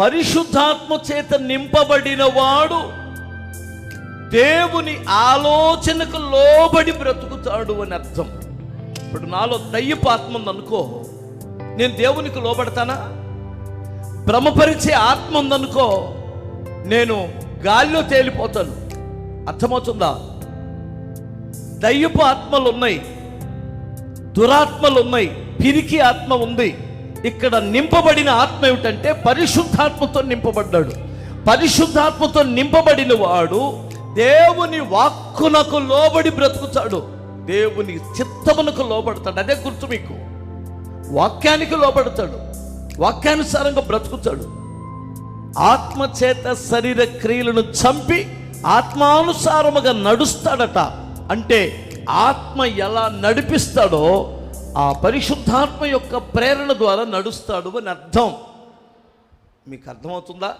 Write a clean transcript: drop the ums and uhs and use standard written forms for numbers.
పరిశుద్ధాత్మ చేత నింపబడిన వాడు దేవుని ఆలోచనకు లోబడి బ్రతుకుతాడు అని అర్థం. ఇప్పుడు నాలో దయ్యపు ఆత్మ ఉందనుకో, నేను దేవునికి లోబడతానా? భ్రమపరిచే ఆత్మ ఉందనుకో, నేను గాలిలో తేలిపోతాను. అర్థమవుతుందా? దయ్యపు ఆత్మలు ఉన్నాయి, దురాత్మలు ఉన్నాయి, పిరికి ఆత్మ ఉంది. ఇక్కడ నింపబడిన ఆత్మ ఏమిటంటే పరిశుద్ధాత్మతో నింపబడ్డాడు. పరిశుద్ధాత్మతో నింపబడిన వాడు దేవుని వాక్కునకు లోబడి బ్రతుకుతాడు, దేవుని చిత్తమునకు లోబడతాడు. అదే గుర్తు మీకు. వాక్యానికి లోబడతాడు, వాక్యానుసారంగా బ్రతుకుతాడు. ఆత్మ చేత శరీర క్రియలను చంపి ఆత్మానుసారముగా నడుస్తాడట. అంటే ఆత్మ ఎలా నడిపిస్తాడో ఆ పరిశుద్ధాత్మ యొక్క ప్రేరణ ద్వారా నడుస్తాడు అని అర్థం. మీకు అర్థమవుతుందా?